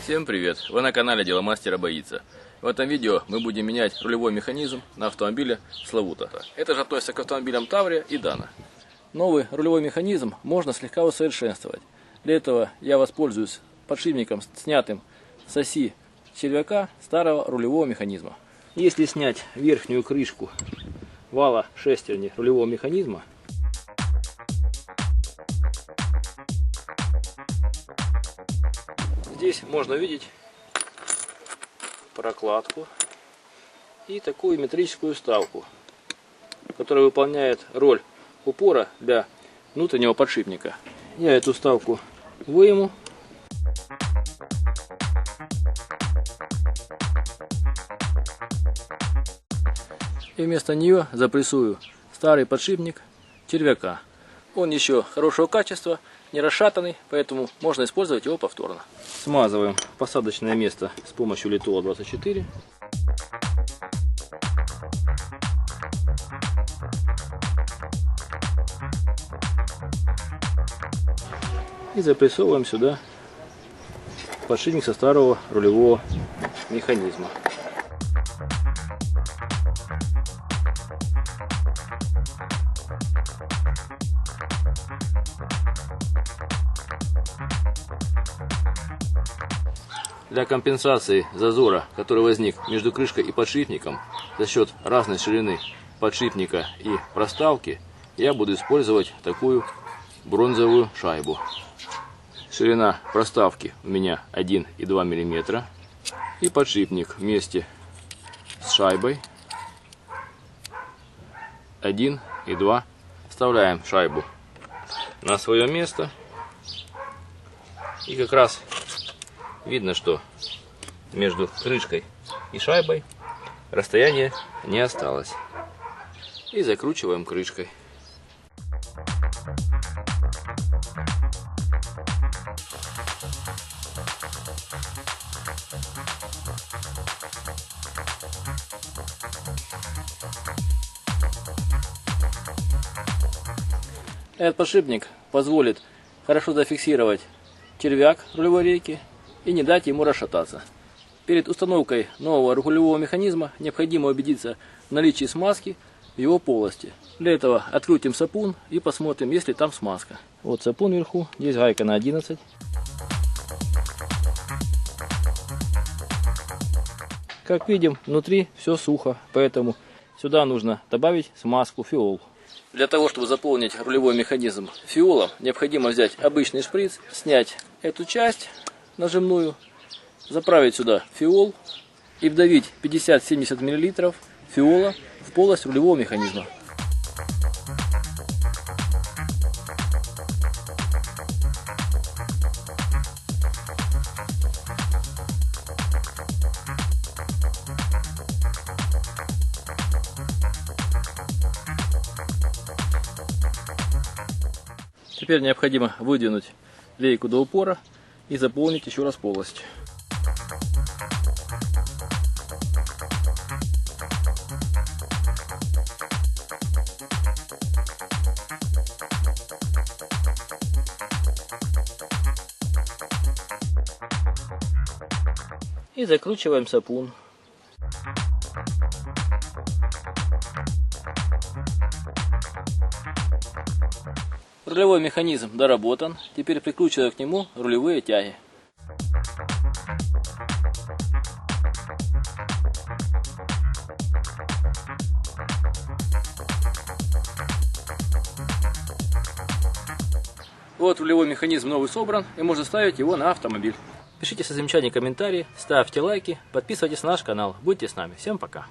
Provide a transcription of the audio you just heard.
Всем привет! Вы на канале Деломастера Боится. В этом видео мы будем менять рулевой механизм на автомобиле Славута. Это же относится к автомобилям Таврия и Дана. Новый рулевой механизм можно слегка усовершенствовать. Для этого я воспользуюсь подшипником, снятым с оси червяка старого рулевого механизма. Если снять верхнюю крышку вала шестерни рулевого механизма, здесь можно видеть прокладку и такую металлическую вставку, которая выполняет роль упора для внутреннего подшипника. Я эту вставку выйму. И вместо нее запрессую старый подшипник червяка. Он еще хорошего качества, не расшатанный, поэтому можно использовать его повторно. Смазываем посадочное место с помощью Литола 24. И запрессовываем сюда подшипник со старого рулевого механизма. Для компенсации зазора, который возник между крышкой и подшипником за счет разной ширины подшипника и проставки, я буду использовать такую бронзовую шайбу. Ширина проставки у меня 1,2 мм. И подшипник вместе с шайбой 1,2. Вставляем шайбу на свое место. И как раз видно, что между крышкой и шайбой расстояние не осталось. И закручиваем крышкой. Этот подшипник позволит хорошо зафиксировать червяк рулевой рейки и не дать ему расшататься. Перед установкой нового рулевого механизма необходимо убедиться в наличии смазки в его полости. Для этого открутим сапун и посмотрим, есть ли там смазка. Вот сапун вверху, здесь гайка на 11. Как видим, внутри все сухо, поэтому сюда нужно добавить смазку фиол. Для того, чтобы заполнить рулевой механизм фиолом, необходимо взять обычный шприц, снять эту часть нажимную, заправить сюда фиол и вдавить 50-70 мл фиола в полость рулевого механизма. Теперь необходимо выдвинуть рейку до упора и заполнить еще раз полость. И закручиваем сапун. Рулевой механизм доработан. Теперь прикручиваю к нему рулевые тяги. Вот рулевой механизм новый собран, и можно ставить его на автомобиль. Пишите свои замечания, комментарии, ставьте лайки, подписывайтесь на наш канал. Будьте с нами. Всем пока!